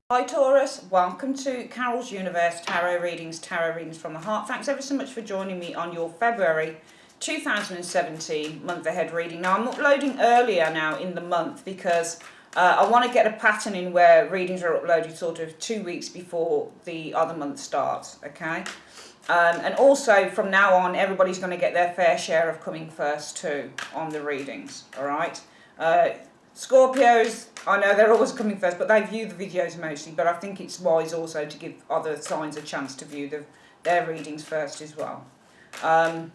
Hi Taurus, welcome to Carol's Universe Tarot Readings from the Heart. Thanks ever so much for joining me on your February 2017 month ahead reading. Now I'm uploading earlier now in the month because I want to get a pattern in where readings are uploaded sort of 2 weeks before the other month starts, okay? And also from now on everybody's going to get their fair share of coming first too on the readings, alright? Scorpios, I know they're always coming first, but they view the videos mostly, but I think it's wise also to give other signs a chance to view their readings first as well. The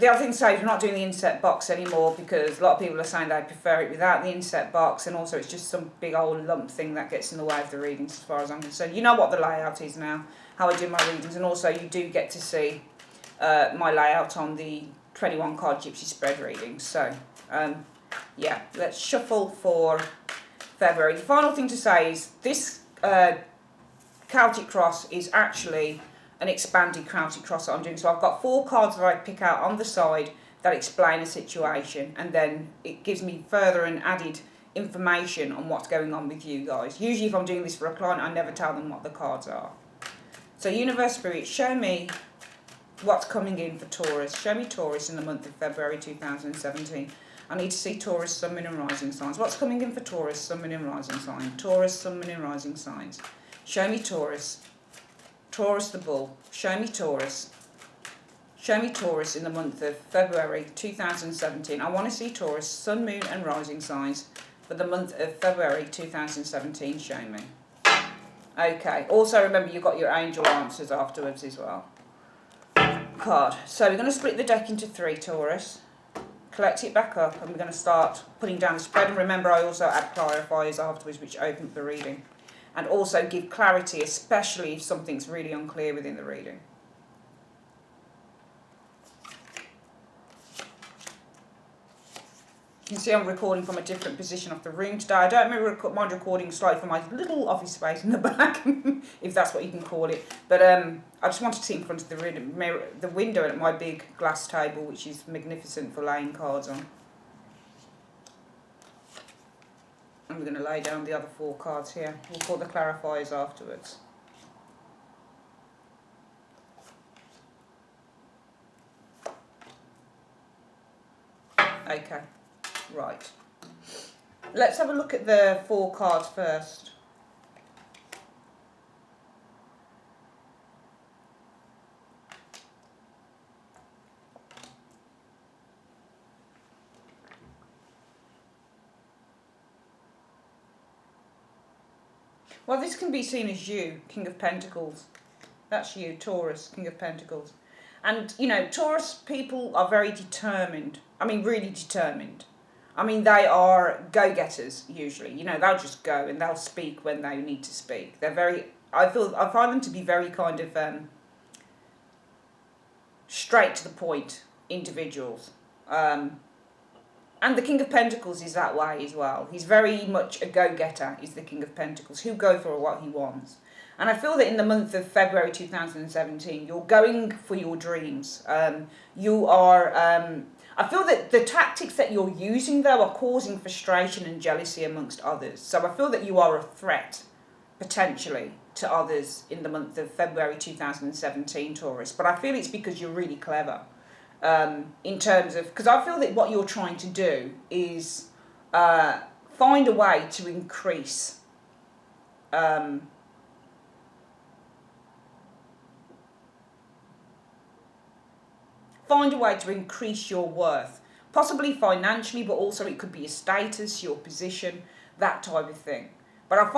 other thing to say is we're not doing the inset box anymore because a lot of people are saying they prefer it without the inset box, and also it's just some big old lump thing that gets in the way of the readings as far as I'm concerned. You know what the layout is now, how I do my readings, and also you do get to see my layout on the 21 card Gypsy spread readings. So, yeah, let's shuffle for February. The final thing to say is this Celtic Cross is actually an expanded Celtic Cross that I'm doing. So I've got 4 cards that I pick out on the side that explain a situation, and then it gives me further and added information on what's going on with you guys. Usually if I'm doing this for a client, I never tell them what the cards are. So Universe Spirit, show me what's coming in for Taurus. Show me Taurus in the month of February 2017. I need to see Taurus, Sun, Moon and Rising signs. What's coming in for Taurus, Sun, Moon and Rising sign? Taurus, Sun, Moon and Rising signs. Show me Taurus. Taurus the Bull. Show me Taurus. Show me Taurus in the month of February 2017. I want to see Taurus, Sun, Moon and Rising signs for the month of February 2017. Show me. Okay. Also remember you've got your angel answers afterwards as well. Card. So we're going to split the deck into 3, Taurus. Collect it back up, and we're going to start putting down the spread. And remember, I also add clarifiers afterwards, which open up the reading, and also give clarity, especially if something's really unclear within the reading. You can see I'm recording from a different position of the room today. I don't mind recording slightly from my little office space in the back, if that's what you can call it. But I just wanted to see in front of the window at my big glass table, which is magnificent for laying cards on. And we're going to lay down the other 4 cards here. We'll put the clarifiers afterwards. Okay. Right, let's have a look at the 4 cards first. Well, this can be seen as you, King of Pentacles. That's you, Taurus, King of Pentacles. And, you know, Taurus people are very determined. I mean, really determined. I mean, they are go-getters, usually. You know, they'll just go and they'll speak when they need to speak. They're very, I find them to be very kind of straight to the point individuals. And the King of Pentacles is that way as well. He's very much a go-getter, is the King of Pentacles, who'll go for what he wants. And I feel that in the month of February 2017, you're going for your dreams. You are... I feel that the tactics that you're using, though, are causing frustration and jealousy amongst others. So I feel that you are a threat, potentially, to others in the month of February 2017, Taurus. But I feel it's because you're really clever in terms of... Because I feel that what you're trying to do is find a way to increase... Find a way to increase your worth, possibly financially, but also it could be your status, your position, that type of thing. But I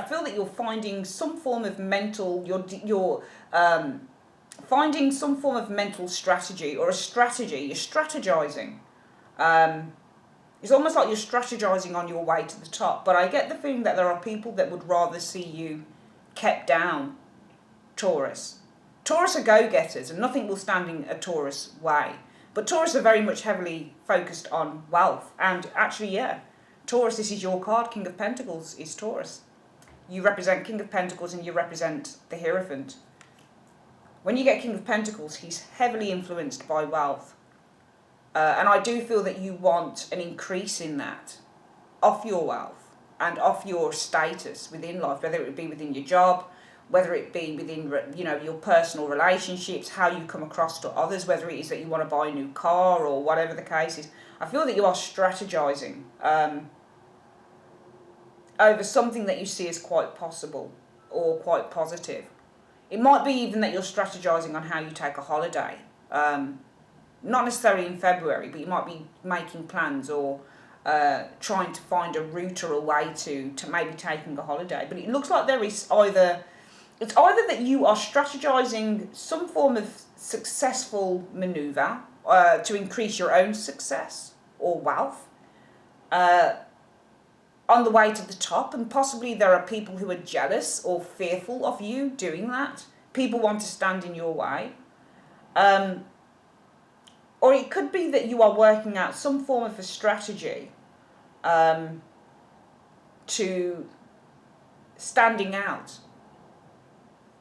feel that you're finding some form of mental, finding some form of mental strategy or a strategy. You're strategizing. It's almost like you're strategizing on your way to the top. But I get the feeling that there are people that would rather see you kept down, Taurus. Taurus are go-getters, and nothing will stand in a Taurus way. But Taurus are very much heavily focused on wealth. And actually, yeah, Taurus, this is your card. King of Pentacles is Taurus. You represent King of Pentacles and you represent the Hierophant. When you get King of Pentacles, he's heavily influenced by wealth. And I do feel that you want an increase in that, off your wealth. and off your status within life, whether it be within your job, whether it be within, you know, your personal relationships, how you come across to others, whether it is that you want to buy a new car or whatever the case is. I feel that you are strategizing over something that you see as quite possible or quite positive. It might be even that you're strategizing on how you take a holiday. Not necessarily in February, but you might be making plans or trying to find a route or a way to maybe taking a holiday. But it looks like there is it's either that you are strategizing some form of successful maneuver to increase your own success or wealth on the way to the top, and possibly there are people who are jealous or fearful of you doing that. People want to stand in your way. Or it could be that you are working out some form of a strategy to standing out.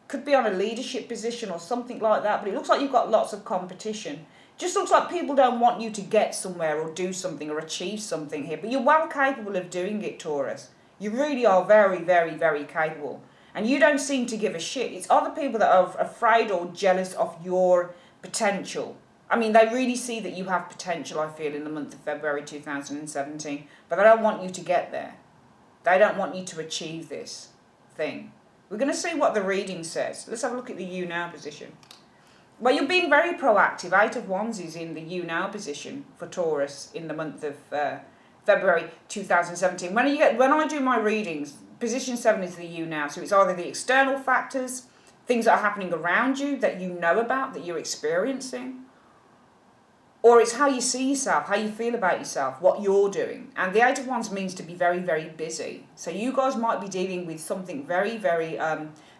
Could be on a leadership position or something like that, but it looks like you've got lots of competition. Just looks like people don't want you to get somewhere or do something or achieve something here, but you're well capable of doing it, Taurus. You really are very, very, very capable. And you don't seem to give a shit. It's other people that are afraid or jealous of your potential. I mean, they really see that you have potential, I feel, in the month of February 2017, but they don't want you to get there. They don't want you to achieve this thing. We're going to see what the reading says. Let's have a look at the you now position. Well, you're being very proactive. 8 of Wands is in the you now position for Taurus in the month of February 2017. When I do my readings, position 7 is the you now. So it's either the external factors, things that are happening around you that you know about, that you're experiencing, or it's how you see yourself, how you feel about yourself, what you're doing. And the 8 of Wands means to be very, very busy. So you guys might be dealing with something very, very...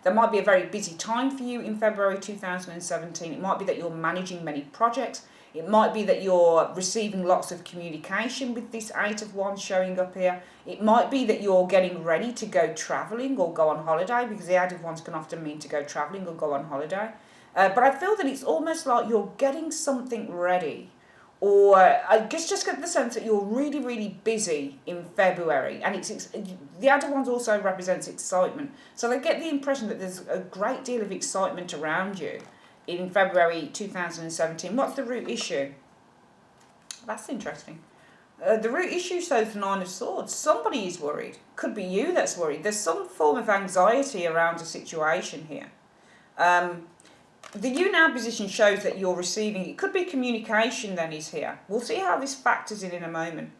there might be a very busy time for you in February 2017. It might be that you're managing many projects. It might be that you're receiving lots of communication with this 8 of Wands showing up here. It might be that you're getting ready to go travelling or go on holiday, because the 8 of Wands can often mean to go travelling or go on holiday. But I feel that it's almost like you're getting something ready. Or I just get the sense that you're really, really busy in February. And the 8 of Wands also represents excitement. So I get the impression that there's a great deal of excitement around you in February 2017. What's the root issue? That's interesting. The root issue shows the 9 of Swords. Somebody is worried. Could be you that's worried. There's some form of anxiety around a situation here. The you now position shows that you're receiving. It could be communication then is here. We'll see how this factors in a moment.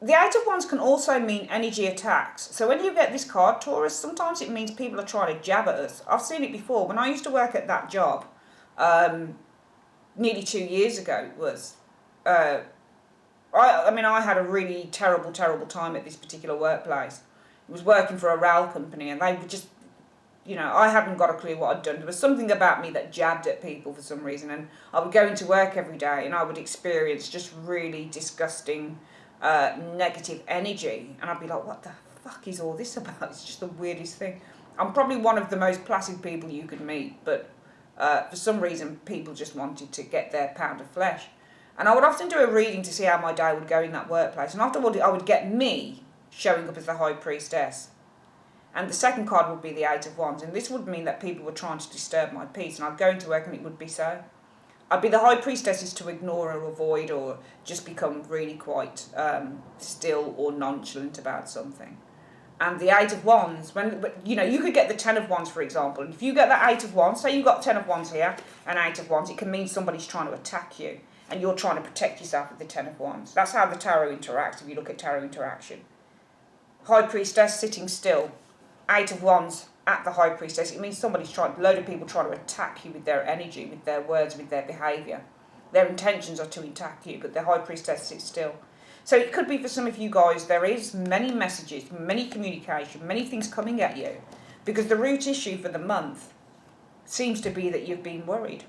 The 8 of Wands can also mean energy attacks. So when you get this card, Taurus, sometimes it means people are trying to jab at us. I've seen it before. When I used to work at that job, nearly 2 years ago, it was... I mean, I had a really terrible time at this particular workplace. I was working for a rail company, and they were just... You know, I hadn't got a clue what I'd done. There was something about me that jabbed at people for some reason. And I would go into work every day and I would experience just really disgusting negative energy. And I'd be like, what the fuck is all this about? It's just the weirdest thing. I'm probably one of the most placid people you could meet. But for some reason, people just wanted to get their pound of flesh. And I would often do a reading to see how my day would go in that workplace. And afterward, I would get me showing up as the High Priestess. And the second card would be the 8 of Wands. And this would mean that people were trying to disturb my peace. And I'd go into work and it would be so. I'd be the High Priestesses to ignore or avoid or just become really quite still or nonchalant about something. And the 8 of Wands, you could get the 10 of Wands, for example. And if you get that 8 of Wands, say you've got 10 of Wands here and 8 of Wands, it can mean somebody's trying to attack you. And you're trying to protect yourself with the 10 of Wands. That's how the tarot interacts if you look at tarot interaction. High Priestess sitting still. 8 of Wands at the High Priestess. It means a load of people trying to attack you with their energy, with their words, with their behaviour. Their intentions are to attack you, but the High Priestess sits still. So it could be for some of you guys, there is many messages, many communication, many things coming at you, because the root issue for the month seems to be that you've been worried,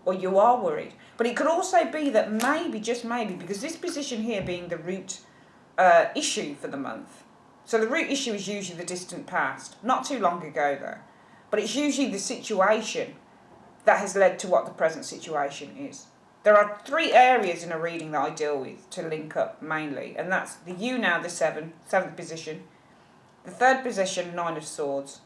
or you are worried. But it could also be that maybe, just maybe, because this position here being the root issue for the month, so the root issue is usually the distant past. Not too long ago, though. But it's usually the situation that has led to what the present situation is. There are 3 areas in a reading that I deal with to link up mainly, and that's the you now, the 7th position, the 3rd position, 9 of Swords.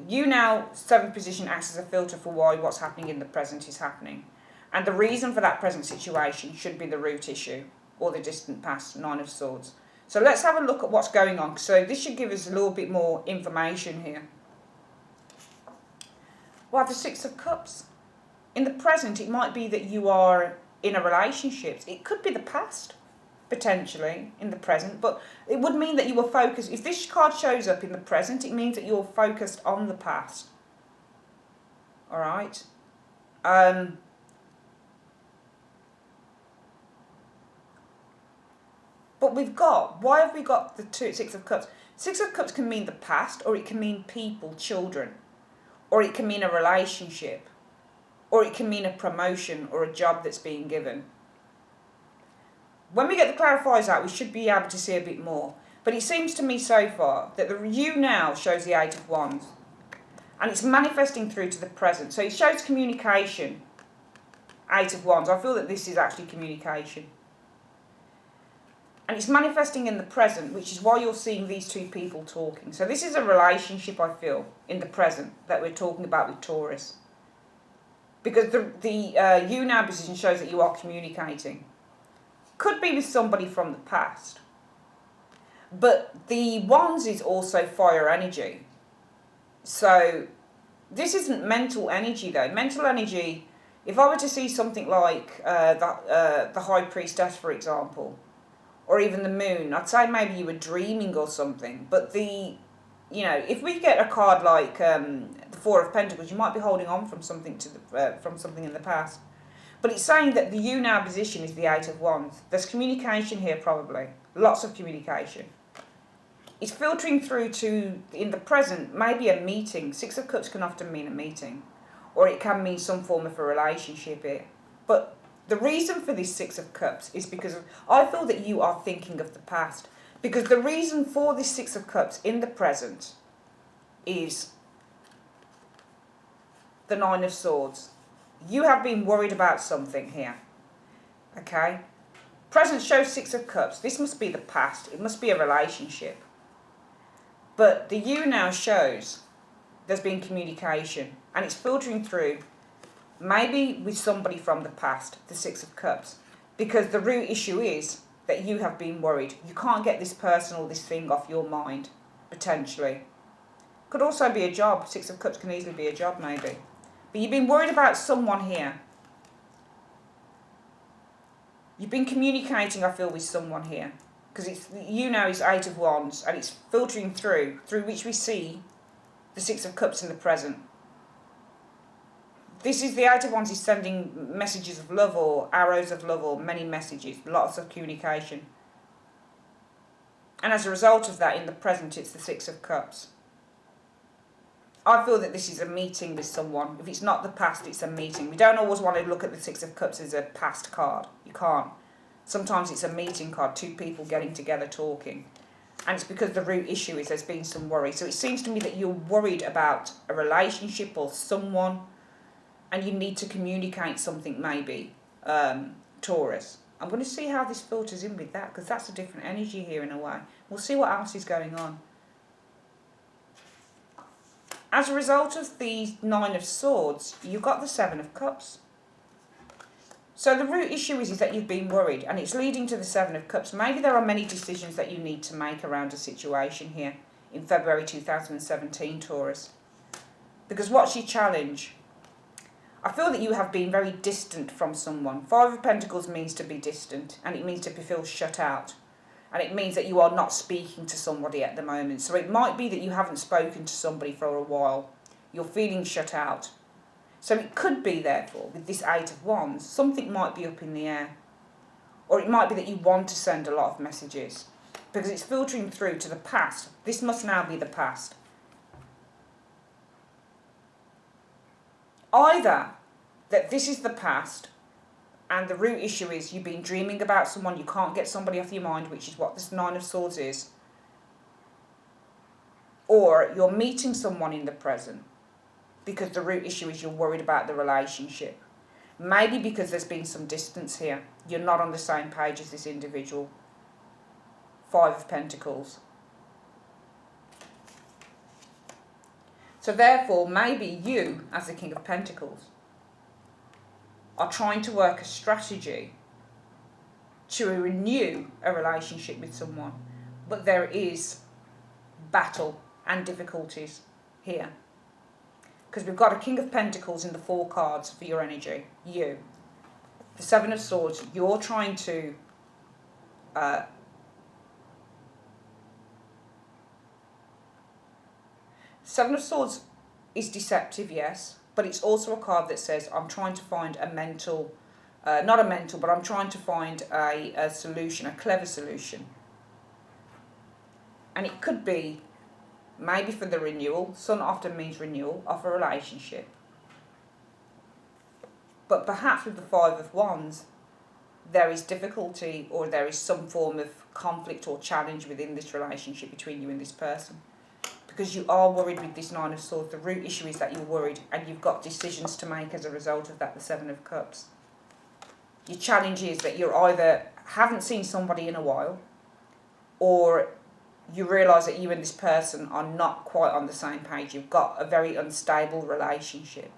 You now, 7th position, acts as a filter for why what's happening in the present is happening. And the reason for that present situation should be the root issue, or the distant past, 9 of Swords. So let's have a look at what's going on. So this should give us a little bit more information here. Well, the 6 of Cups. In the present, it might be that you are in a relationship. It could be the past, potentially, in the present. But it would mean that you were focused. If this card shows up in the present, it means that you're focused on the past. All right? But why have we got the 6 of Cups? 6 of Cups can mean the past, or it can mean people, children, or it can mean a relationship, or it can mean a promotion or a job that's being given. When we get the clarifiers out, we should be able to see a bit more. But it seems to me so far that the you now shows the 8 of Wands, and it's manifesting through to the present. So it shows communication, 8 of Wands. I feel that this is actually communication. And it's manifesting in the present, which is why you're seeing these 2 people talking. So this is a relationship, I feel, in the present that we're talking about with Taurus. Because the you now position shows that you are communicating. Could be with somebody from the past. But the Wands is also fire energy. So this isn't mental energy though. Mental energy, if I were to see something like the High Priestess, for example, or even the Moon, I'd say maybe you were dreaming or something. But if we get a card like the 4 of Pentacles, you might be holding on from something from something in the past. But it's saying that the you now position is the 8 of Wands. There's communication here probably. Lots of communication. It's filtering through to, in the present, maybe a meeting. 6 of Cups can often mean a meeting. Or it can mean some form of a relationship here. But the reason for this 6 of Cups is because I feel that you are thinking of the past. Because the reason for this 6 of Cups in the present is the 9 of Swords. You have been worried about something here. Okay? Present shows 6 of Cups. This must be the past. It must be a relationship. But the you now shows there's been communication. And it's filtering through maybe with somebody from the past, the 6 of Cups. Because the root issue is that you have been worried. You can't get this person or this thing off your mind, potentially. Could also be a job. 6 of Cups can easily be a job, maybe. But you've been worried about someone here. You've been communicating, I feel, with someone here. Because it's you now is 8 of Wands, and it's filtering through which we see the 6 of Cups in the present. This is the 8 of Wands is sending messages of love or arrows of love or many messages, lots of communication. And as a result of that, in the present, it's the 6 of Cups. I feel that this is a meeting with someone. If it's not the past, it's a meeting. We don't always want to look at the 6 of Cups as a past card. You can't. Sometimes it's a meeting card, 2 people getting together talking. And it's because the root issue is there's been some worry. So it seems to me that you're worried about a relationship or someone, and you need to communicate something maybe, Taurus. I'm going to see how this filters in with that, because that's a different energy here in a way. We'll see what else is going on. As a result of the 9 of Swords, you've got the 7 of Cups. So the root issue is that you've been worried, and it's leading to the 7 of Cups. Maybe there are many decisions that you need to make around a situation here in February 2017, Taurus. Because what's your challenge? I feel that you have been very distant from someone. 5 of Pentacles means to be distant, and it means to feel shut out. And it means that you are not speaking to somebody at the moment. So it might be that you haven't spoken to somebody for a while. You're feeling shut out. So it could be, therefore, with this 8 of Wands, something might be up in the air. Or it might be that you want to send a lot of messages. Because it's filtering through to the past. This must now be the past. Either that this is the past, and the root issue is you've been dreaming about someone, you can't get somebody off your mind, which is what this 9 of Swords is. Or you're meeting someone in the present, because the root issue is you're worried about the relationship. Maybe because there's been some distance here. You're not on the same page as this individual. Five of Pentacles. So therefore, maybe you, as the King of Pentacles, are trying to work a strategy to renew a relationship with someone. But there is battle and difficulties here. Because we've got a King of Pentacles in the 4 cards for your energy. You. The 7 of Swords, you're trying to Seven of Swords is deceptive, yes, but it's also a card that says I'm trying to find a mental, not a mental, but I'm trying to find a solution, a clever solution. And it could be maybe for the renewal. Sun often means renewal of a relationship. But perhaps with the 5 of Wands, there is difficulty or there is some form of conflict or challenge within this relationship between you and this person. Because you are worried with this 9 of Swords. The root issue is that you're worried and you've got decisions to make as a result of that, the 7 of Cups. Your challenge is that you either haven't seen somebody in a while, or you realise that you and this person are not quite on the same page. You've got a very unstable relationship.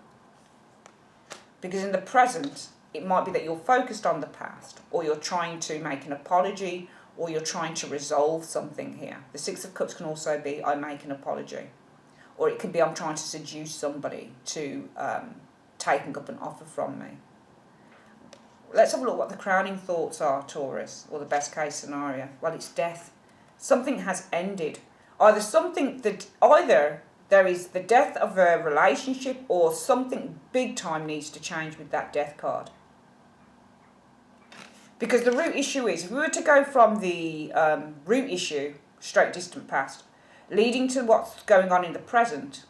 Because in the present, it might be that you're focused on the past, or you're trying to make an apology, or you're trying to resolve something here. The 6 of Cups can also be, I make an apology. Or it can be, I'm trying to seduce somebody to taking up an offer from me. Let's have a look what the crowning thoughts are, Taurus, or the best case scenario. Well, it's death. Something has ended. Either there is the death of a relationship, or something big time needs to change with that death card. Because the root issue is, if we were to go from the root issue, straight distant past, leading to what's going on in the present,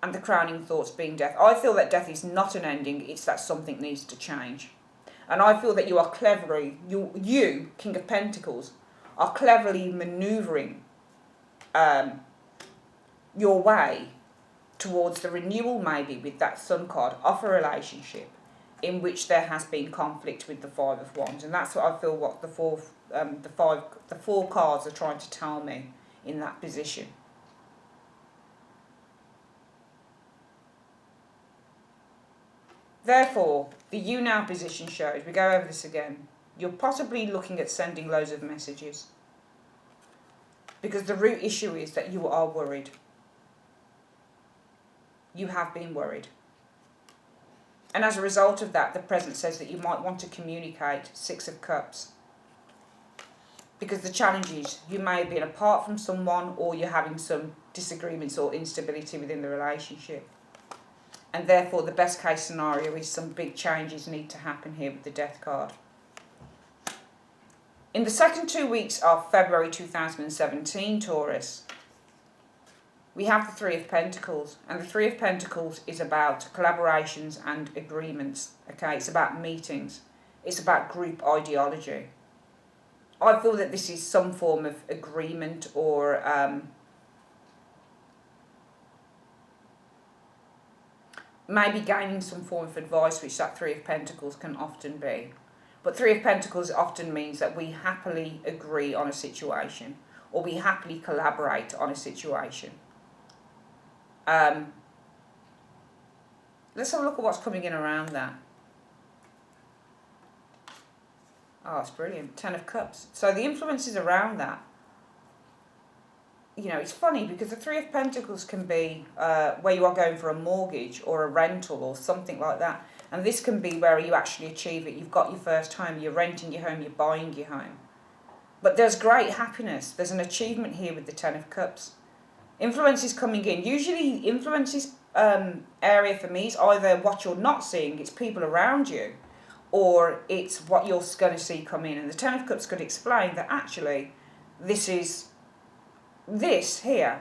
and the crowning thoughts being death, I feel that death is not an ending, it's that something needs to change. And I feel that you are cleverly, you King of Pentacles, are cleverly manoeuvring your way towards the renewal, maybe with that Sun card, of a relationship in which there has been conflict with the 5 of Wands. And that's what I feel what the four cards are trying to tell me in that position. Therefore, the you now position shows, we go over this again, you're possibly looking at sending loads of messages. Because the root issue is that you are worried. You have been worried. And as a result of that, the present says that you might want to communicate, 6 of Cups. Because the challenge is, you may have been apart from someone, or you're having some disagreements or instability within the relationship. And therefore, the best case scenario is some big changes need to happen here with the death card. In the second 2 weeks of February 2017, Taurus, we have the 3 of Pentacles, and the 3 of Pentacles is about collaborations and agreements, okay? It's about meetings. It's about group ideology. I feel that this is some form of agreement or maybe gaining some form of advice, which that 3 of Pentacles can often be. But 3 of Pentacles often means that we happily agree on a situation, or we happily collaborate on a situation. Let's have a look at what's coming in around that. Oh, it's brilliant. 10 of Cups. So the influences around that, you know, it's funny because the 3 of Pentacles can be where you are going for a mortgage or a rental or something like that. And this can be where you actually achieve it. You've got your first home, you're renting your home, you're buying your home. But there's great happiness. There's an achievement here with the 10 of Cups. Influences coming in. Usually influences area for me is either what you're not seeing, it's people around you, or it's what you're going to see come in. And the 10 of Cups could explain that actually this is this here.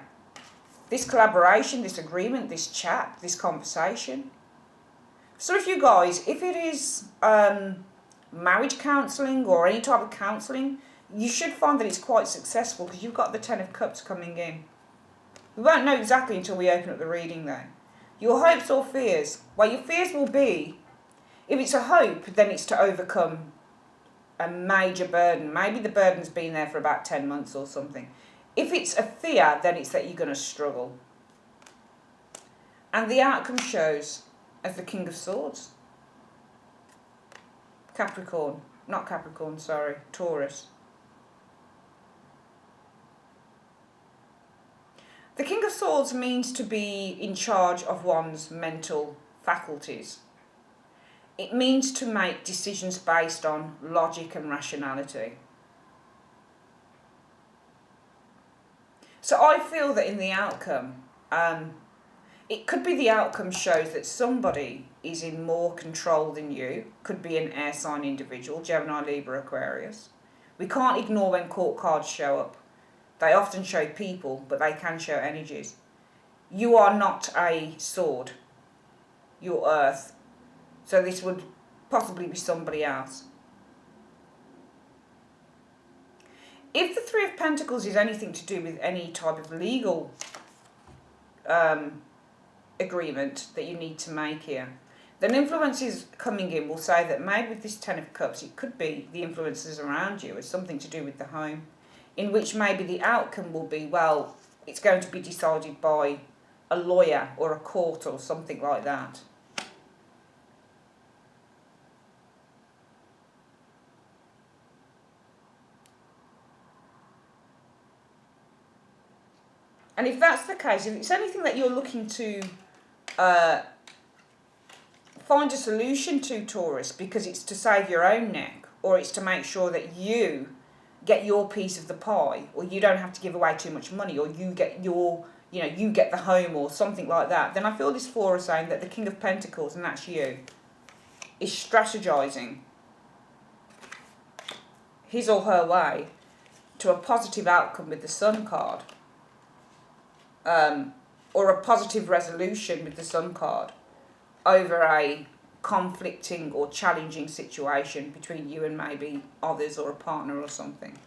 This collaboration, this agreement, this chat, this conversation. So if you guys, if it is marriage counselling or any type of counselling, you should find that it's quite successful because you've got the 10 of Cups coming in. We won't know exactly until we open up the reading though. Your hopes or fears? Well, your fears will be, if it's a hope, then it's to overcome a major burden. Maybe the burden's been there for about 10 months or something. If it's a fear, then it's that you're going to struggle. And the outcome shows as the King of Swords. Taurus. The King of Swords means to be in charge of one's mental faculties. It means to make decisions based on logic and rationality. So I feel that in the outcome, it could be the outcome shows that somebody is in more control than you. Could be an air sign individual, Gemini, Libra, Aquarius. We can't ignore when court cards show up. They often show people, but they can show energies. You are not a sword. You're earth. So this would possibly be somebody else. If the Three of Pentacles is anything to do with any type of legal agreement that you need to make here, then influences coming in will say that maybe with this Ten of Cups, it could be the influences around you. It's something to do with the home, in which maybe the outcome will be, well, it's going to be decided by a lawyer or a court or something like that. And if that's the case, if it's anything that you're looking to find a solution to, Taurus, because it's to save your own neck, or it's to make sure that you get your piece of the pie, or you don't have to give away too much money, or you get you get the home or something like that, then I feel this Four is saying that the King of Pentacles, and that's you, is strategizing his or her way to a positive outcome with the Sun card. Or a positive resolution with the Sun card over a conflicting or challenging situation between you and maybe others or a partner or something.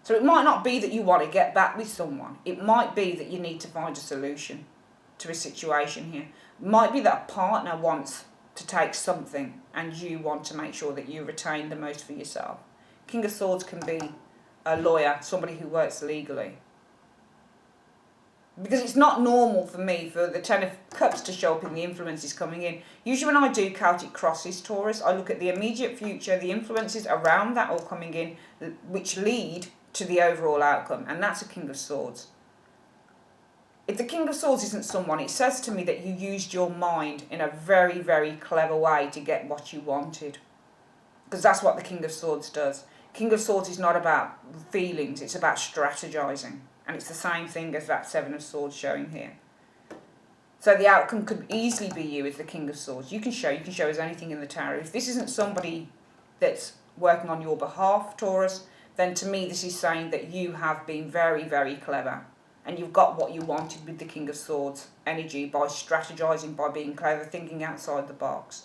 So it might not be that you want to get back with someone. It might be that you need to find a solution to a situation here. It might be that a partner wants to take something and you want to make sure that you retain the most for yourself. King of Swords can be a lawyer, somebody who works legally. Because it's not normal for me for the Ten of Cups to show up in the influences coming in. Usually when I do Celtic crosses, Taurus, I look at the immediate future, the influences around that all coming in, which lead to the overall outcome. And that's a King of Swords. If the King of Swords isn't someone, it says to me that you used your mind in a very, very clever way to get what you wanted. Because that's what the King of Swords does. King of Swords is not about feelings, it's about strategizing. And it's the same thing as that Seven of Swords showing here. So the outcome could easily be you as the King of Swords. You can show as anything in the tarot. If this isn't somebody that's working on your behalf, Taurus, then to me this is saying that you have been very, very clever. And you've got what you wanted with the King of Swords energy by strategizing, by being clever, thinking outside the box.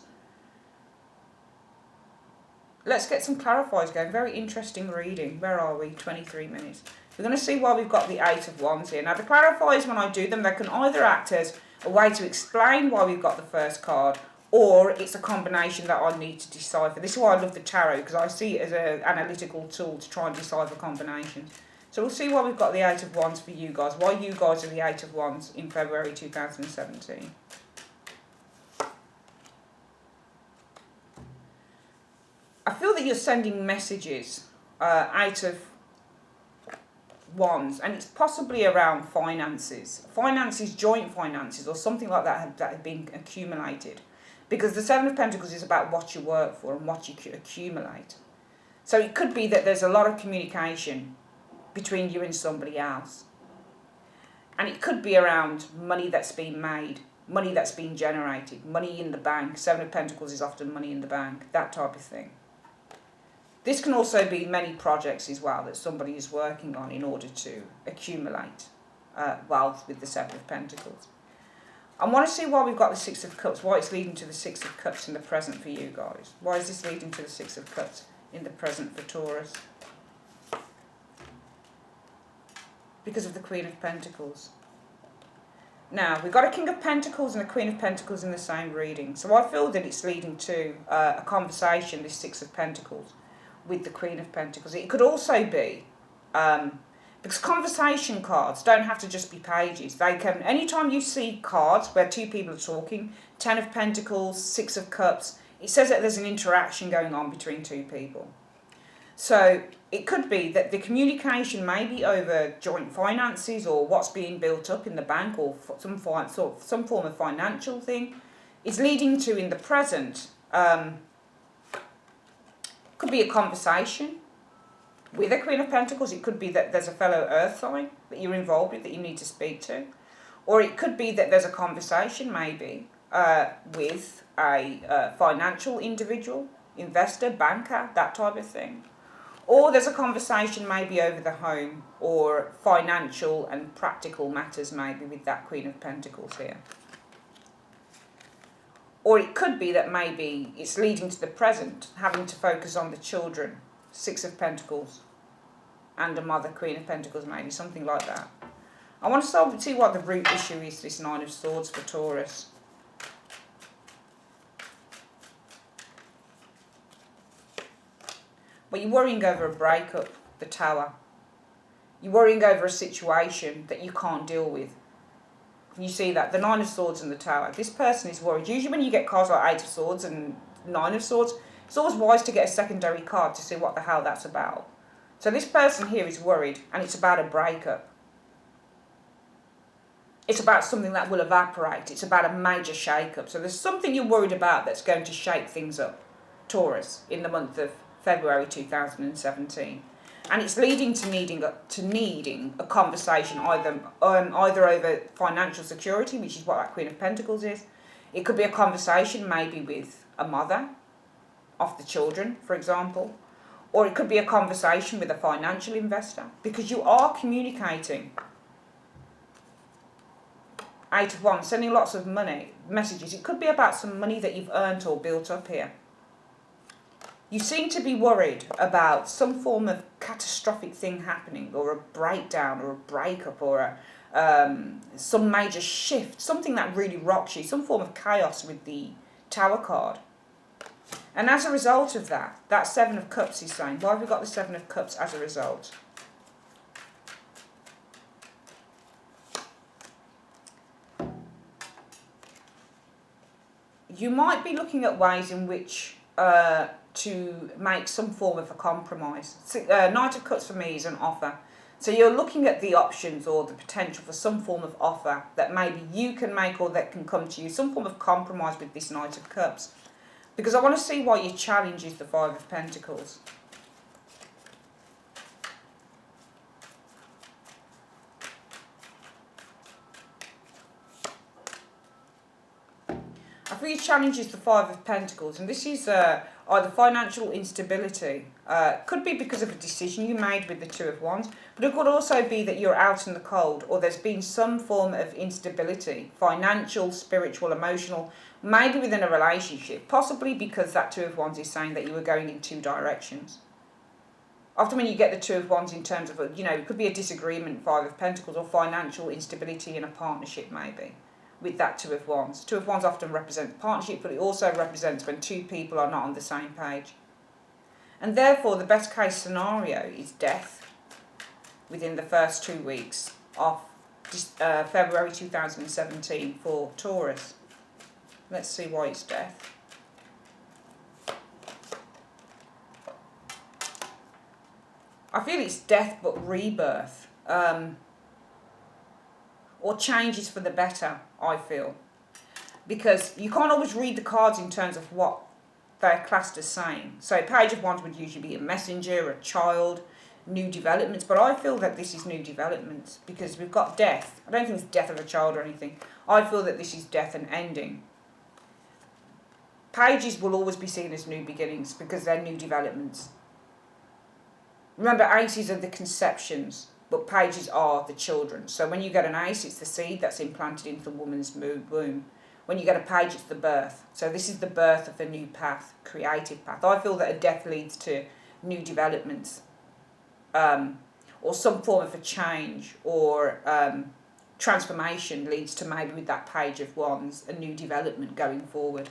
Let's get some clarifiers going. Very interesting reading. Where are we? 23 minutes. We're going to see why we've got the Eight of Wands here. Now, the clarifiers, when I do them, they can either act as a way to explain why we've got the first card, or it's a combination that I need to decipher. This is why I love the tarot, because I see it as an analytical tool to try and decipher combinations. So we'll see why we've got the Eight of Wands for you guys, why you guys are the Eight of Wands in February 2017. I feel that you're sending messages out of Wands, and it's possibly around finances, joint finances, or something like that have been accumulated, because the Seven of Pentacles is about what you work for and what you accumulate. So it could be that there's a lot of communication between you and somebody else, and it could be around money that's been made, money that's been generated, money in the bank. Seven of Pentacles is often money in the bank, that type of thing. This can also be many projects as well that somebody is working on in order to accumulate wealth with the Seven of Pentacles. I want to see why we've got the Six of Cups, why it's leading to the Six of Cups in the present for you guys. Why is this leading to the Six of Cups in the present for Taurus? Because of the Queen of Pentacles. Now, we've got a King of Pentacles and a Queen of Pentacles in the same reading. So I feel that it's leading to a conversation, this Six of Pentacles, with the Queen of Pentacles. It could also be, because conversation cards don't have to just be pages. They can, anytime you see cards where two people are talking, Ten of Pentacles, Six of Cups, it says that there's an interaction going on between two people. So it could be that the communication may be over joint finances or what's being built up in the bank or some form of financial thing. It's leading to, in the present, could be a conversation with a Queen of Pentacles. It could be that there's a fellow earth sign that you're involved with that you need to speak to. Or it could be that there's a conversation maybe with a financial individual, investor, banker, that type of thing. Or there's a conversation maybe over the home or financial and practical matters maybe with that Queen of Pentacles here. Or it could be that maybe it's leading to the present, having to focus on the children, Six of Pentacles, and a mother, Queen of Pentacles maybe, something like that. I want to see what the root issue is, this Nine of Swords for Taurus. But you're worrying over a breakup, the Tower. You're worrying over a situation that you can't deal with. You see that, the Nine of Swords and the Tower. This person is worried. Usually when you get cards like Eight of Swords and Nine of Swords, it's always wise to get a secondary card to see what the hell that's about. So this person here is worried, and it's about a breakup. It's about something that will evaporate. It's about a major shake-up. So there's something you're worried about that's going to shake things up, Taurus, in the month of February 2017. And it's leading to needing a conversation either over financial security, which is what that Queen of Pentacles is. It could be a conversation maybe with a mother of the children, for example. Or it could be a conversation with a financial investor, because you are communicating. Eight of Wands, sending lots of money, messages. It could be about some money that you've earned or built up here. You seem to be worried about some form of catastrophic thing happening, or a breakdown, or a breakup, or some major shift, something that really rocks you, some form of chaos with the Tower card. And as a result of that, that Seven of Cups is saying, why have we got the Seven of Cups as a result? You might be looking at ways in which to make some form of a compromise. Knight of Cups for me is an offer. So you're looking at the options or the potential for some form of offer that maybe you can make or that can come to you, some form of compromise with this Knight of Cups. Because I want to see why your challenge is the Five of Pentacles. I feel your challenge is the Five of Pentacles, and this is either financial instability. Could be because of a decision you made with the Two of Wands, but it could also be that you're out in the cold, or there's been some form of instability, financial, spiritual, emotional, maybe within a relationship, possibly because that Two of Wands is saying that you were going in two directions. Often when you get the Two of Wands in terms of, it could be a disagreement, Five of Pentacles, or financial instability in a partnership maybe. With that Two of Wands. Two of Wands often represents partnership, but it also represents when two people are not on the same page. And therefore, the best case scenario is death within the first 2 weeks of February 2017 for Taurus. Let's see why it's death. I feel it's death but rebirth. Or changes for the better, I feel. Because you can't always read the cards in terms of what they're classed as saying. So Page of Wands would usually be a messenger, a child, new developments. But I feel that this is new developments because we've got death. I don't think it's death of a child or anything. I feel that this is death and ending. Pages will always be seen as new beginnings because they're new developments. Remember, aces are the conceptions. But pages are the children. So when you get an ace, it's the seed that's implanted into the woman's womb. When you get a page, it's the birth. So this is the birth of a new path, creative path. I feel that a death leads to new developments, or some form of a change, or transformation leads to maybe with that Page of Wands a new development going forward.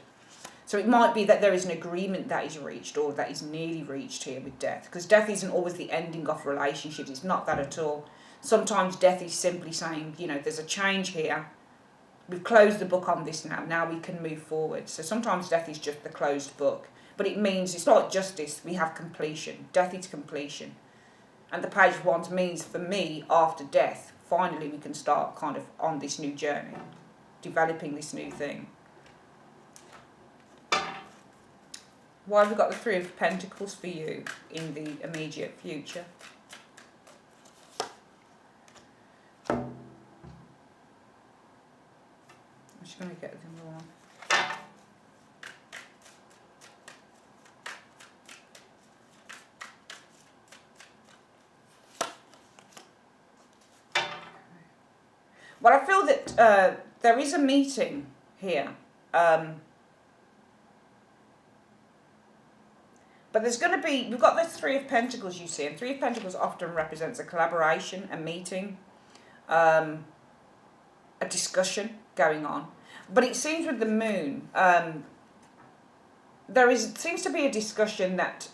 So it might be that there is an agreement that is reached or that is nearly reached here with death, because death isn't always the ending of relationships. It's not that at all. Sometimes death is simply saying, you know, there's a change here. We've closed the book on this now. Now we can move forward. So sometimes death is just the closed book. But it means it's like justice. We have completion. Death is completion. And the Page of Wands means, for me, after death, finally we can start kind of on this new journey, developing this new thing. Why have we got the Three of Pentacles for you in the immediate future? I'm just going to get them all. Well, I feel that there is a meeting here. But there's going to be, we've got the Three of Pentacles, you see, and Three of Pentacles often represents a collaboration, a meeting, a discussion going on. But it seems with the Moon, seems to be a discussion that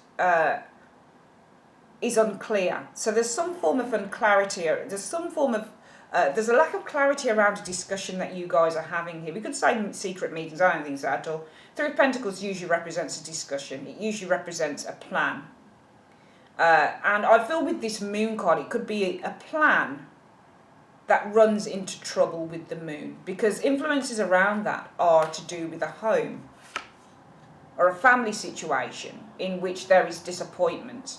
is unclear. So there's some form of unclarity, there's a lack of clarity around a discussion that you guys are having here. We could say secret meetings, I don't think so at all. Three of Pentacles usually represents a discussion. It usually represents a plan. And I feel with this Moon card, it could be a plan that runs into trouble with the Moon, because influences around that are to do with a home or a family situation in which there is disappointment.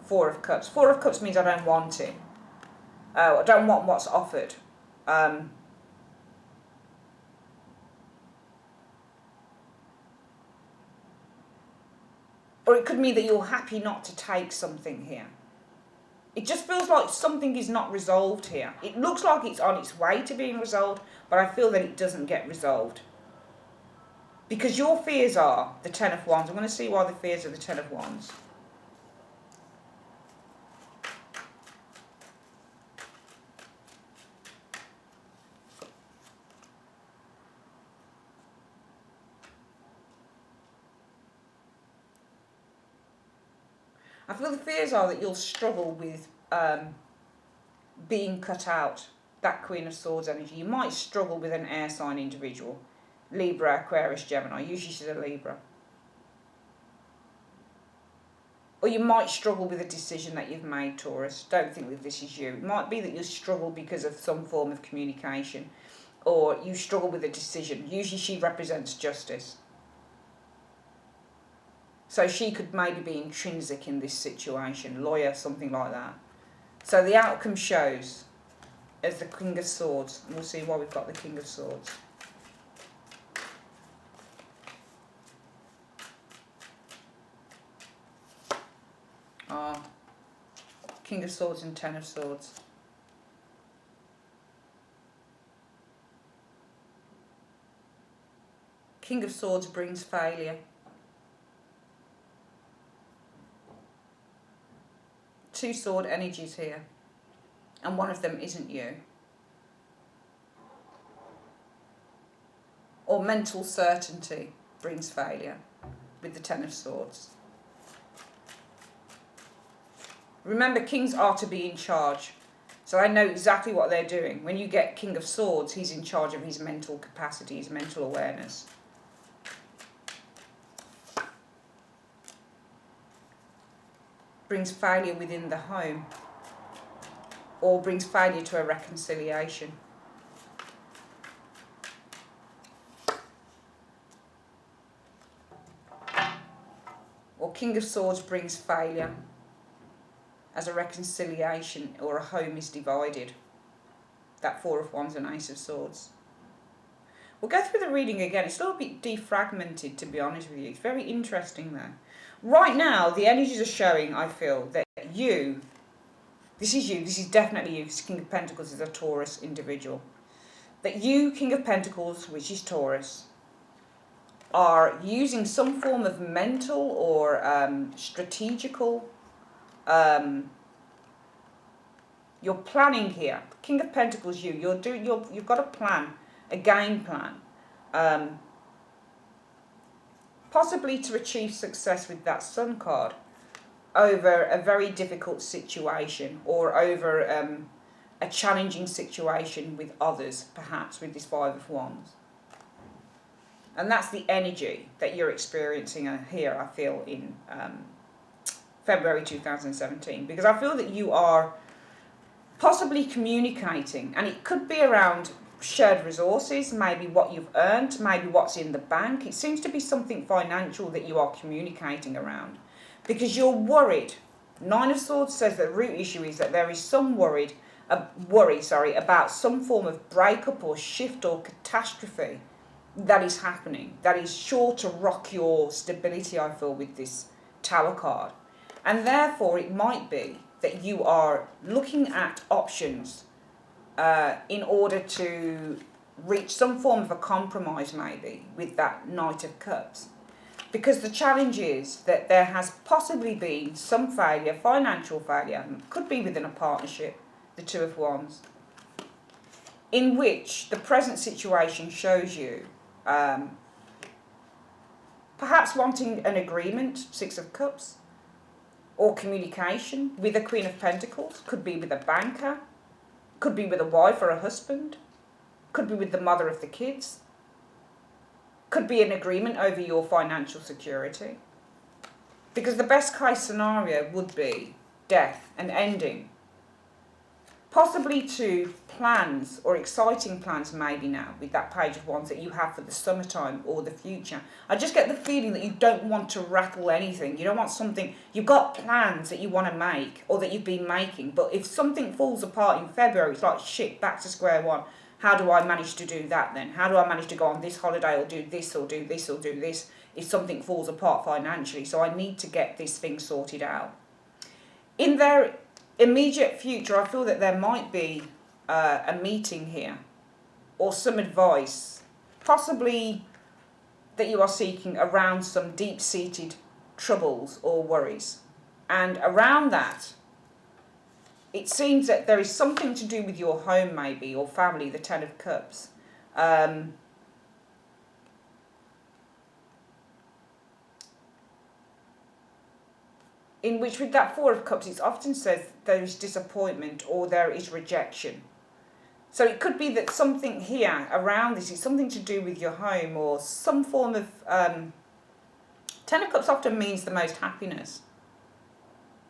Four of Cups. Four of Cups means I don't want it. I don't want what's offered. Or it could mean that you're happy not to take something here. It just feels like something is not resolved here. It looks like it's on its way to being resolved, but I feel that it doesn't get resolved. Because your fears are the Ten of Wands. I'm going to see why the fears are the Ten of Wands. I feel the fears are that you'll struggle with being cut out, that Queen of Swords energy. You might struggle with an air sign individual, Libra, Aquarius, Gemini. Usually she's a Libra. Or you might struggle with a decision that you've made, Taurus. Don't think that this is you. It might be that you struggle because of some form of communication, or you struggle with a decision. Usually she represents justice. So she could maybe be intrinsic in this situation, lawyer, something like that. So the outcome shows as the King of Swords, and we'll see why we've got the King of Swords. King of Swords and Ten of Swords. King of Swords brings failure. Two sword energies here, and one of them isn't you. Or mental certainty brings failure with the Ten of Swords. Remember, kings are to be in charge, so they know exactly what they're doing. When you get King of Swords, he's in charge of his mental capacity, his mental awareness. Brings failure within the home, or brings failure to a reconciliation. Or King of Swords brings failure as a reconciliation, or a home is divided. That Four of Wands and Ace of Swords. We'll go through the reading again. It's a little bit defragmented, to be honest with you. It's very interesting though. Right now, the energies are showing, I feel, that you, this is definitely you, because King of Pentacles is a Taurus individual. That you, King of Pentacles, which is Taurus, are using some form of mental or strategical You're planning here. King of Pentacles, you've got a plan, a game plan. Possibly to achieve success with that Sun card over a very difficult situation, or over a challenging situation with others, perhaps with this Five of Wands. And that's the energy that you're experiencing here, I feel, in February 2017. Because I feel that you are possibly communicating, and it could be around shared resources, maybe what you've earned, maybe what's in the bank. It seems to be something financial that you are communicating around, because you're worried. Nine of Swords says that the root issue is that there is some worry about some form of breakup or shift or catastrophe that is happening, that is sure to rock your stability, I feel, with this Tower card. And therefore it might be that you are looking at options in order to reach some form of a compromise, maybe, with that Knight of Cups. Because the challenge is that there has possibly been some failure, financial failure, could be within a partnership, the Two of Wands, in which the present situation shows you perhaps wanting an agreement, Six of Cups, or communication with the Queen of Pentacles. Could be with a banker, could be with a wife or a husband, could be with the mother of the kids, could be an agreement over your financial security. Because the best case scenario would be death, an ending. Possibly to plans, or exciting plans maybe now, with that Page of Wands, that you have for the summertime or the future. I just get the feeling that you don't want to rattle anything. You don't want something, you've got plans that you want to make, or that you've been making, but if something falls apart in February, it's like, shit, back to square one. How do I manage to do that then? How do I manage to go on this holiday, or do this, or do this, or do this, if something falls apart financially? So I need to get this thing sorted out. In their immediate future, I feel that there might be a meeting here, or some advice, possibly that you are seeking around some deep-seated troubles or worries. And around that, it seems that there is something to do with your home, maybe, or family, the Ten of Cups. In which, with that Four of Cups, it often says there is disappointment or there is rejection. So it could be that something here around this is something to do with your home, or some form of... Ten of Cups often means the most happiness.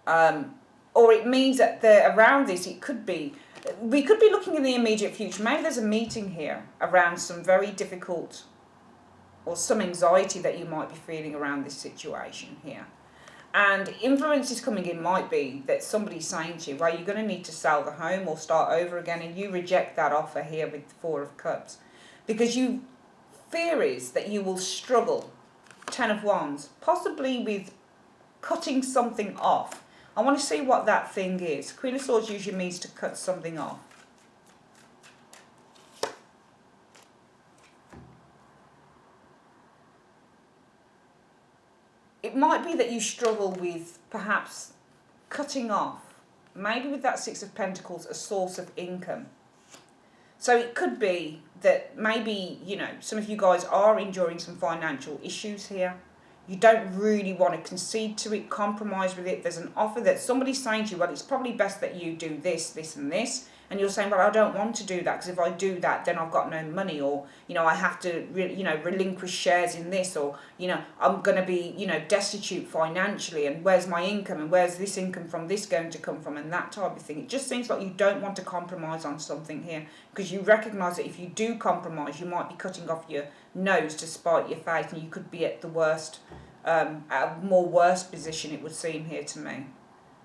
Or it means that around this, it could be... We could be looking in the immediate future. Maybe there's a meeting here around some very difficult, or some anxiety that you might be feeling around this situation here. And influences coming in might be that somebody's saying to you, well, you're going to need to sell the home or start over again, and you reject that offer here with the Four of Cups. Because fear is that you will struggle, Ten of Wands, possibly with cutting something off. I want to see what that thing is. Queen of Swords usually means to cut something off. It might be that you struggle with perhaps cutting off, maybe with that Six of Pentacles, a source of income. So it could be that maybe, some of you guys are enduring some financial issues here. You don't really want to concede to it, compromise with it. There's an offer that somebody's saying to you, well, it's probably best that you do this, this and this. And you're saying, well, I don't want to do that, because if I do that, then I've got no money, or, I have to, relinquish shares in this, or, I'm going to be, destitute financially, and where's my income, and where's this income from this going to come from, and that type of thing. It just seems like you don't want to compromise on something here, because you recognise that if you do compromise, you might be cutting off your nose to spite your face, and you could be at the worst, at a more worse position, it would seem here to me.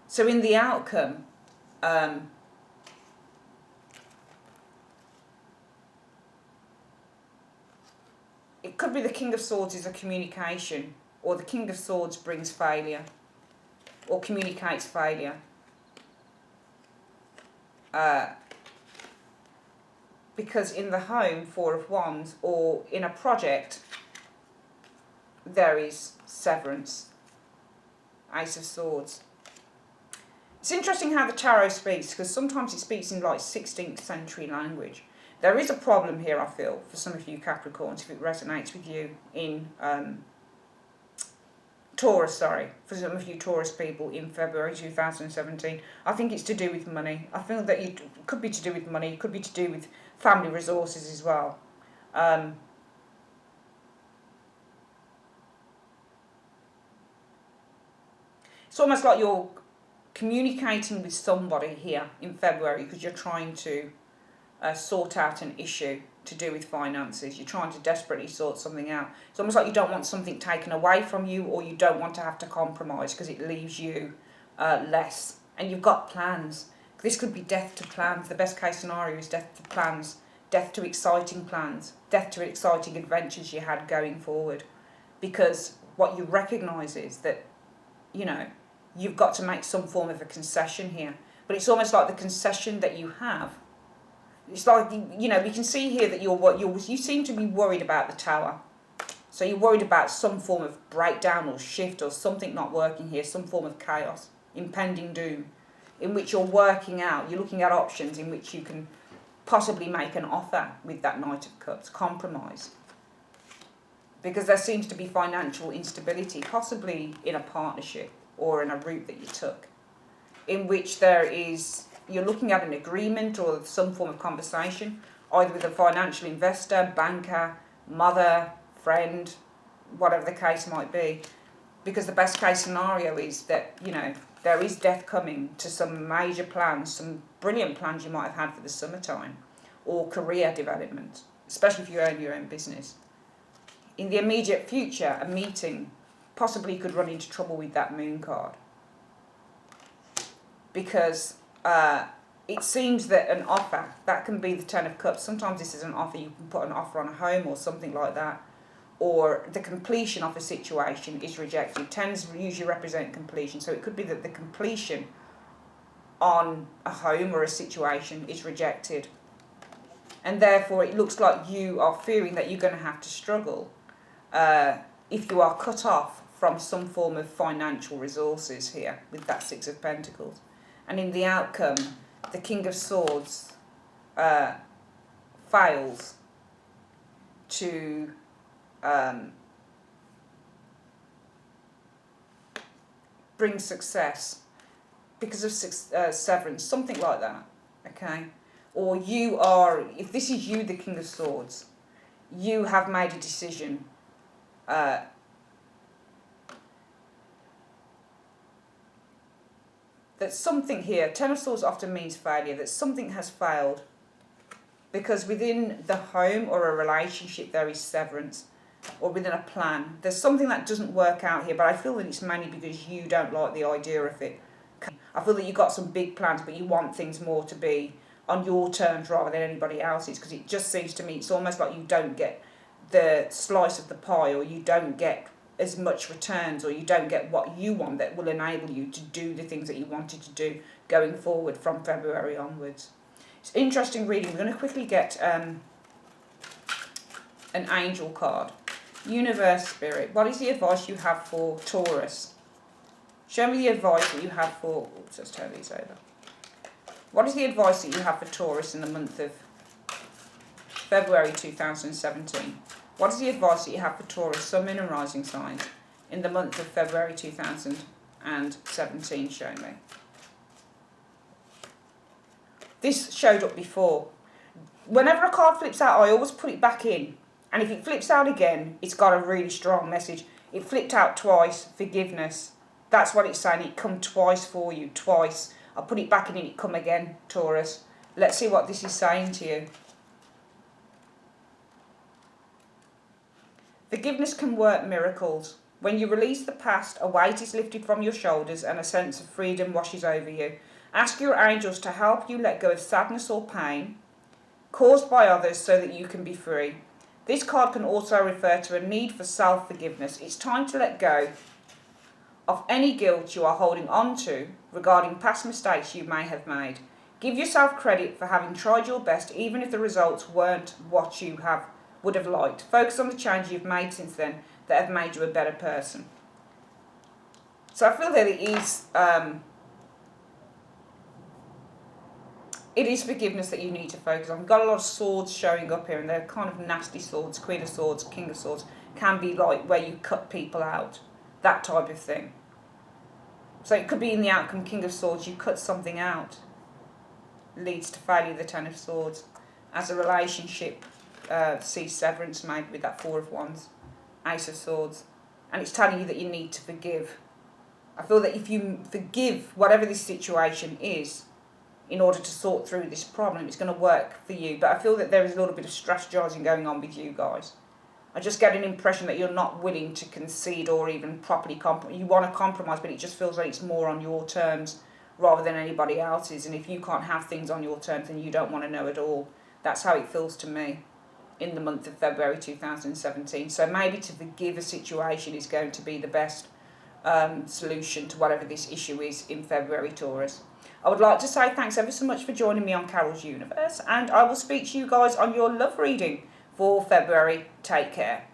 So in the outcome, it could be the King of Swords is a communication, or the King of Swords brings failure, or communicates failure. Because in the home, Four of Wands, or in a project, there is severance, Ace of Swords. It's interesting how the tarot speaks, because sometimes it speaks in like 16th century language. There is a problem here, I feel, for some of you Capricorns, if it resonates with you in Taurus, sorry, for some of you Taurus people in February 2017. I think it's to do with money. I feel that it could be to do with money, it could be to do with family resources as well. It's almost like you're communicating with somebody here in February because you're trying to sort out an issue to do with finances. You're trying to desperately sort something out. It's almost like you don't want something taken away from you, or you don't want to have to compromise because it leaves you less. And you've got plans. This could be death to plans. The best case scenario is death to plans, death to exciting plans, death to exciting adventures you had going forward. Because what you recognise is that, you know, you've got to make some form of a concession here. But it's almost like the concession that you have. It's like, you know, we can see here that you seem to be worried about the Tower. So you're worried about some form of breakdown or shift or something not working here, some form of chaos, impending doom, in which you're working out, you're looking at options in which you can possibly make an offer with that Knight of Cups, compromise. Because there seems to be financial instability, possibly in a partnership or in a route that you took, in which you're looking at an agreement or some form of conversation, either with a financial investor, banker, mother, friend, whatever the case might be. Because the best case scenario is that, you know, there is death coming to some major plans, some brilliant plans you might have had for the summertime, or career development, especially if you own your own business. In the immediate future, a meeting possibly could run into trouble with that Moon card. Because it seems that an offer, that can be the Ten of Cups. Sometimes this is an offer, you can put an offer on a home or something like that. Or the completion of a situation is rejected. Tens usually represent completion. So it could be that the completion on a home or a situation is rejected. And therefore it looks like you are fearing that you're going to have to struggle if you are cut off from some form of financial resources here with that Six of Pentacles. And in the outcome, the King of Swords fails to bring success because of severance, something like that, okay? Or you are, if this is you, the King of Swords, you have made a decision that something here, Ten of Swords often means failure, that something has failed. Because within the home or a relationship there is severance, or within a plan. There's something that doesn't work out here, but I feel that it's mainly because you don't like the idea of it. I feel that you've got some big plans, but you want things more to be on your terms rather than anybody else's, because it just seems to me it's almost like you don't get the slice of the pie, or you don't get as much returns, or you don't get what you want that will enable you to do the things that you wanted to do going forward from February onwards. It's interesting reading. We're going to quickly get an angel card. Universe, Spirit, what is the advice you have for Taurus? Show me the advice that you have for... Oops, let's turn these over. What is the advice that you have for Taurus in the month of February 2017? What is the advice that you have for Taurus, Sun, Moon and Rising signs in the month of February 2017? Show me. This showed up before. Whenever a card flips out, I always put it back in. And if it flips out again, it's got a really strong message. It flipped out twice, forgiveness. That's what it's saying. It come twice for you, twice. I put it back in and it come again, Taurus. Let's see what this is saying to you. Forgiveness can work miracles. When you release the past, a weight is lifted from your shoulders and a sense of freedom washes over you. Ask your angels to help you let go of sadness or pain caused by others so that you can be free. This card can also refer to a need for self-forgiveness. It's time to let go of any guilt you are holding on to regarding past mistakes you may have made. Give yourself credit for having tried your best, even if the results weren't what you would have liked. Focus on the change you've made since then that have made you a better person. So I feel that it is it is forgiveness that you need to focus on. We've got a lot of swords showing up here, and they're kind of nasty swords. Queen of Swords, King of Swords can be like where you cut people out, that type of thing. So it could be in the outcome. King of Swords, you cut something out, leads to failure. The Ten of Swords, as a relationship, see severance maybe with that Four of Wands, Ace of Swords, and it's telling you that you need to forgive. I feel that if you forgive whatever this situation is, in order to sort through this problem, it's going to work for you. But I feel that there is a little bit of strategizing going on with you guys. I just get an impression that you're not willing to concede or even properly compromise. You want to compromise, but it just feels like it's more on your terms rather than anybody else's. And if you can't have things on your terms, then you don't want to know at all. That's how it feels to me in the month of February 2017. So maybe to forgive a situation is going to be the best solution to whatever this issue is in February, Taurus. I would like to say thanks ever so much for joining me on Carol's Universe, and I will speak to you guys on your love reading for February. Take care.